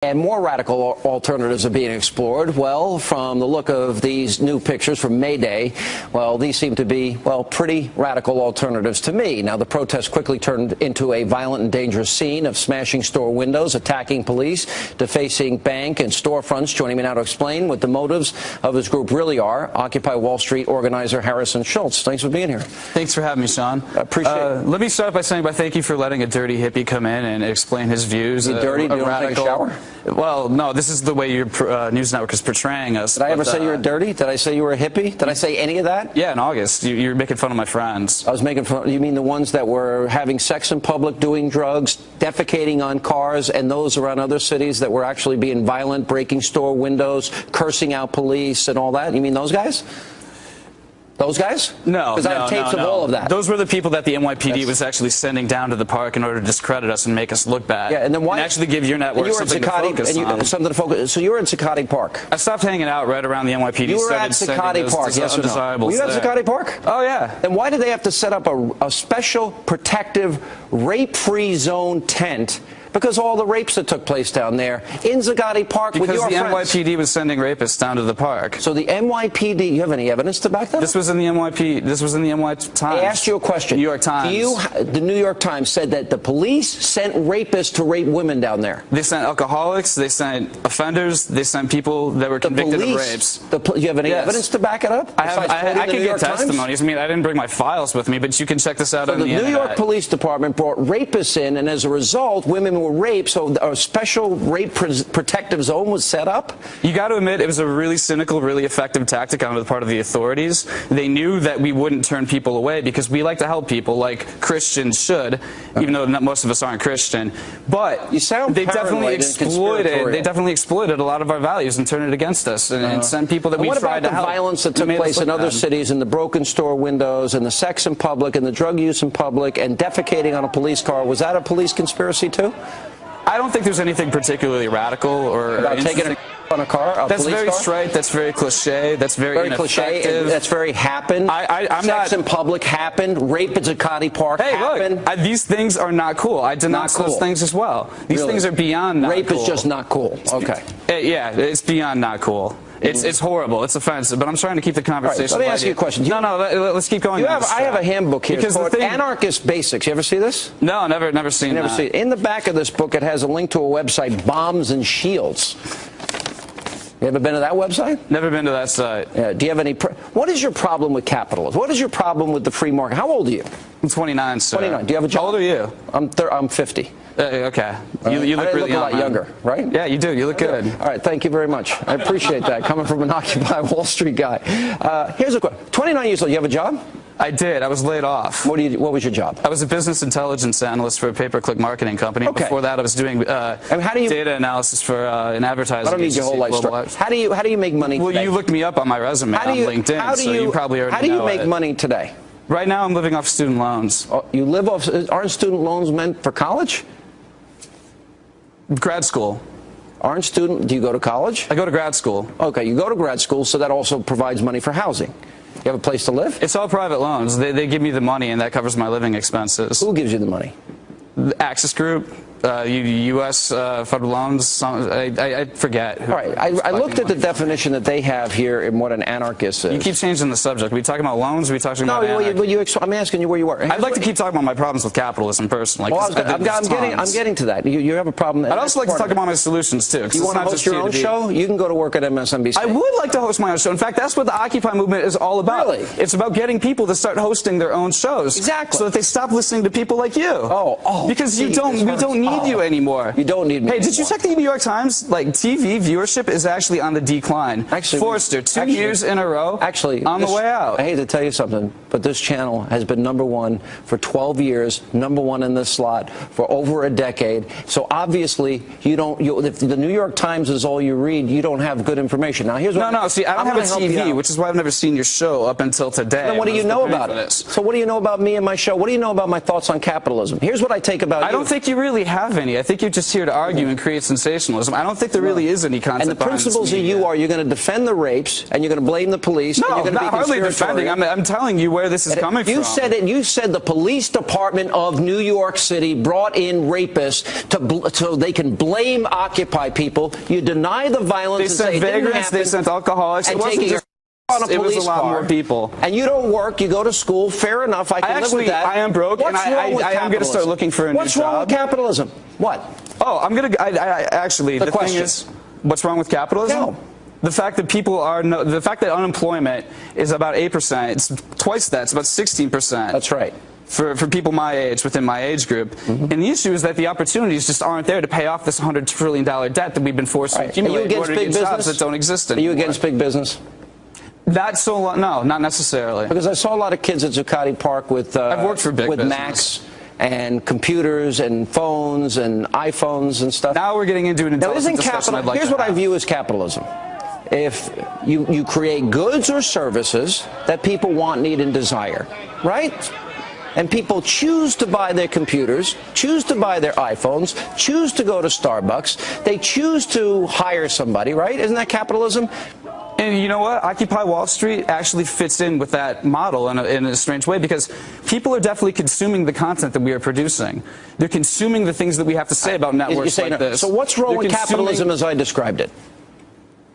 And more radical alternatives are being explored. Well, from the look of these new pictures from May Day, well, these seem to be, well, pretty radical alternatives to me. Now, the protest quickly turned into a violent and dangerous scene of smashing store windows, attacking police, defacing bank and storefronts. Joining me now to explain what the motives of this group really are, Occupy Wall Street organizer Harrison Schultz. Thanks for being here. Thanks for having me, Sean. Appreciate it. Let me start by saying thank you for letting a dirty hippie come in and explain his views. Is it dirty? Do you want to take a shower? Well, no, this is the way your news network is portraying us. Did I ever say you were dirty? Did I say you were a hippie? Did I say any of that? Yeah, in August. You were making fun of my friends. I was making fun. You mean the ones that were having sex in public, doing drugs, defecating on cars, and those around other cities that were actually being violent, breaking store windows, cursing out police and all that? You mean those guys? Those guys? No, because I have tapes of all of that. Those were the people that the NYPD was actually sending down to the park in order to discredit us and make us look bad. Yeah, and then why? And actually give your network something to focus on. Something to focus. So you were in Zuccotti Park. I stopped hanging out right around the NYPD. You were at Zuccotti Park, yes or no? Were you at Zuccotti Park? Oh yeah. Then why did they have to set up a special protective rape-free zone tent? Because all the rapes that took place down there in Zuccotti Park with your friends. Because the NYPD was sending rapists down to the park. So the NYPD, you have any evidence to back that up? This was in the NYPD. This was in the NY Times. I asked you a question. New York Times. The New York Times said that the police sent rapists to rape women down there. They sent alcoholics. They sent offenders. They sent people that were convicted of rapes. You have any evidence to back it up? I can get testimonies. I mean, I didn't bring my files with me, but you can check this out on the internet. The New York Police Department brought rapists in, and as a result, women were raped. So a special rape protective zone was set up? You got to admit, it was a really cynical, really effective tactic on the part of the authorities. They knew that we wouldn't turn people away because we like to help people like Christians should, even though most of us aren't Christian. But they definitely exploited a lot of our values and turned it against us and sent people that we tried to help. What about the violence that took place in other cities, in the broken store windows, and the sex in public, and the drug use in public, and defecating on a police car? Was that a police conspiracy too? I don't think there's anything particularly radical or about taking a on a car. That's very straight. That's very cliche. That's very ineffective. That's very happened. Sex in public happened. Rape at Zuccotti Park happened. Look, these things are not cool. I denounce those things as well. These things are beyond not cool. Rape is just not cool. Okay. Yeah, it's beyond not cool. It's horrible. It's offensive. But I'm trying to keep the conversation. Let me ask you a question. Let's keep going. I have a handbook here called Anarchist Basics. You ever see this? No, never seen that. See it. In the back of this book, it has a link to a website, Bombs and Shields. You ever been to that website? Never been to that site. Yeah. Do you have any? What is your problem with capitalism? What is your problem with the free market? How old are you? I'm 29, sir. 29. Do you have a job? How old are you? I'm 50. Okay. You look really a lot younger, right? Yeah, you do. You look good. All right. Thank you very much. I appreciate that, coming from an Occupy Wall Street guy. Here's a question. 29 years old. You have a job? I did. I was laid off. What was your job? I was a business intelligence analyst for a pay-per-click marketing company. Okay. Before that, I was doing data analysis for an advertising I don't need your whole life story. How do you make money today? Well, you looked me up on my resume on LinkedIn, so you probably already know How do you make money today? Right now, I'm living off student loans. Oh, you live off? Aren't student loans meant for college? Grad school. Do you go to college? I go to grad school. Okay, you go to grad school, so that also provides money for housing. You have a place to live? It's all private loans. They give me the money, and that covers my living expenses. Who gives you the money? The Access Group, U.S. federal loans. I forget. All right. I looked at the definition that they have here in what an anarchist is. You keep changing the subject. Are we talking about loans? Or are we talking about anarchy? I'm asking you where you were. I'd like to keep talking about my problems with capitalism personally. Well, I'm getting to that. You have a problem. I'd also like to talk about my solutions too. You want to host your own show? You can go to work at MSNBC. I would like to host my own show. In fact, that's what the Occupy movement is all about. Really? It's about getting people to start hosting their own shows. Exactly. So that they stop listening to people like you. Because we don't need you anymore. You don't need me. Hey, did you check the New York Times? Like, TV viewership is actually on the decline. Forrester, 2 years in a row, on the way out. I hate to tell you something, but this channel has been #1 for 12 years, #1 in this slot for over a decade. So obviously, if the New York Times is all you read, you don't have good information. Now, here's what see, I don't have a TV, which is why I've never seen your show up until today. Then what do you know about it? So what do you know about me and my show? What do you know about my thoughts on capitalism? Here's what I take about you. I don't think you really have have any. I think you're just here to argue and create sensationalism. I don't think there really is any concept. And the principles of you are you're going to defend the rapes, and you're going to blame the police. No, and you're going to not hardly defending. I'm telling you where this is coming from. You said it. You said the police department of New York City brought in rapists so they can blame Occupy people. You deny the violence. They sent vagrants. They sent alcoholics. It wasn't just on a police car. It was a lot more people. And you don't work. You go to school. Fair enough. I can live with that. I am broke, and I am going to start looking for a new job. What's wrong with capitalism? What? Oh, I'm going to. Actually, the thing is, what's wrong with capitalism? No. The fact that the fact that unemployment is about 8%. It's twice that. It's about 16%. That's right. For people my age, within my age group. And the issue is that the opportunities just aren't there to pay off this $100 trillion debt that we've been forced to accumulate in order to get jobs that don't exist anymore. Are you against big business? No, not necessarily. Because I saw a lot of kids at Zuccotti Park with I've worked for big business. Macs and computers and phones and iPhones and stuff. Now we're getting into an intelligent discussion. Here's what I view as capitalism. If you create goods or services that people want, need, and desire, right? And people choose to buy their computers, choose to buy their iPhones, choose to go to Starbucks. They choose to hire somebody, right? Isn't that capitalism? And you know what? Occupy Wall Street actually fits in with that model in a strange way, because people are definitely consuming the content that we are producing. They're consuming the things that we have to say about networks like this. So what's wrong with capitalism as I described it?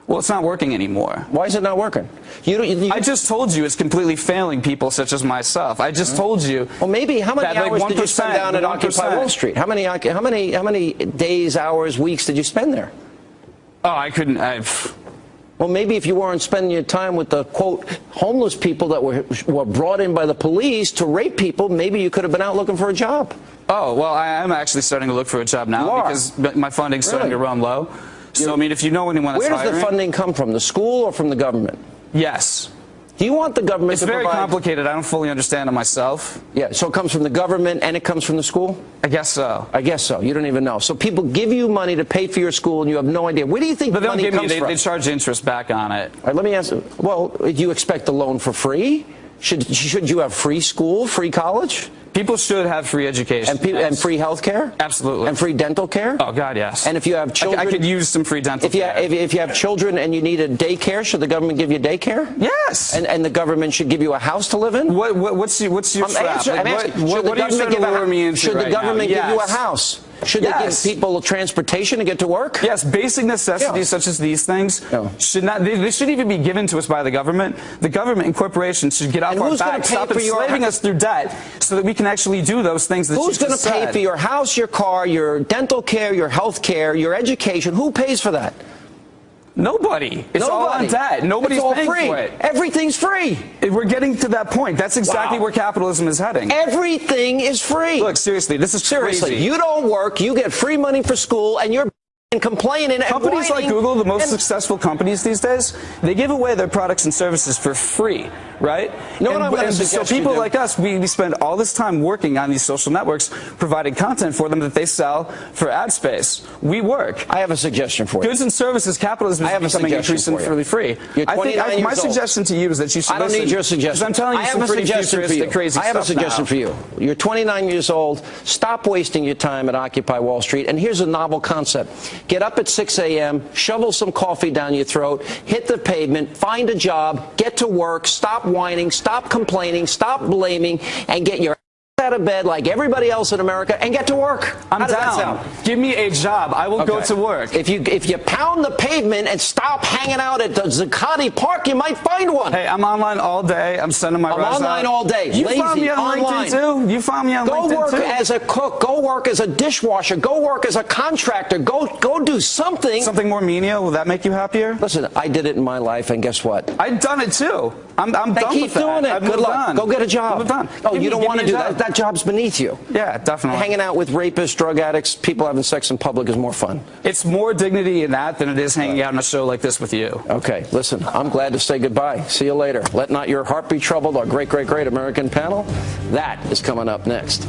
Well, it's not working anymore. Why is it not working? I just told you it's completely failing people such as myself. I just told you. Well, maybe how many hours did you spend down at Occupy Wall Street? How many days, hours, weeks did you spend there? Oh, I couldn't. Well, maybe if you weren't spending your time with the, quote, homeless people that were brought in by the police to rape people, maybe you could have been out looking for a job. Oh, well, I am actually starting to look for a job now because my funding's starting to run low. So, I mean, if you know anyone that's hiring... Where does the funding come from, the school or from the government? Yes. Do you want the government to provide... It's very complicated. I don't fully understand it myself. Yeah, so it comes from the government and it comes from the school? I guess so. I guess so. You don't even know. So people give you money to pay for your school and you have no idea. Where do you think the money comes from? They charge interest back on it. All right, let me ask you, well, do you expect a loan for free? Should you have free school, free college? People should have free education. And free health care? Absolutely. And free dental care? Oh, God, yes. And if you have children... I could use some free dental care. If you have children and you need a daycare, should the government give you daycare? Yes. And the government should give you a house to live in? What's your trap? What are you trying to lure me into? Should the government give you a house? Should they give people transportation to get to work? Yes, basic necessities such as these things should not. They shouldn't even be given to us by the government. The government and corporations should get off our back, stop enslaving us through debt, so that we can actually do those things that you just said. Who's going to pay for your house, your car, your dental care, your health care, your education? Who pays for that? Nobody. It's all on debt. Nobody's paying for it. Everything's free. We're getting to that point. That's exactly where capitalism is heading. Everything is free. Look, seriously, this is crazy. You don't work, you get free money for school, and you're complaining. Companies like Google, the most successful companies these days, they give away their products and services for free, right? So people like us, we spend all this time working on these social networks, providing content for them that they sell for ad space. We work. I have a suggestion for you. Goods and services, capitalism is becoming increasingly free. My suggestion to you is that you should listen. I don't need your suggestion. I'm telling you some pretty futuristic, crazy stuff. I have a suggestion for you. You're 29 years old. Stop wasting your time at Occupy Wall Street. And here's a novel concept. Get up at 6 a.m., shovel some coffee down your throat, hit the pavement, find a job, get to work, stop whining, stop complaining, stop blaming, and get your ass out of bed like everybody else in America and get to work. How does that sound? Give me a job. I will go to work. If you pound the pavement and stop hanging out at the Zuccotti Park, you might find one. Hey, I'm online all day. I'm sending my resume. I'm online all day. You found me on LinkedIn too? You found me on LinkedIn too? Go work as a cook. Go work as a dishwasher. Go work as a contractor. Go do something. Something more menial? Will that make you happier? Listen, I did it in my life, and guess what? I've done it too. I'm done with that. Keep doing it. Good luck. Go get a job. I'm done. Oh, you don't want to do that. That job's beneath you. Yeah, definitely. Hanging out with rapists, drug addicts, people having sex in public is more fun. It's more dignity in that than it is hanging out on a show like this with you. Okay, listen, I'm glad to say goodbye. See you later. Let not your heart be troubled, our great, great, great American panel. That is coming up next.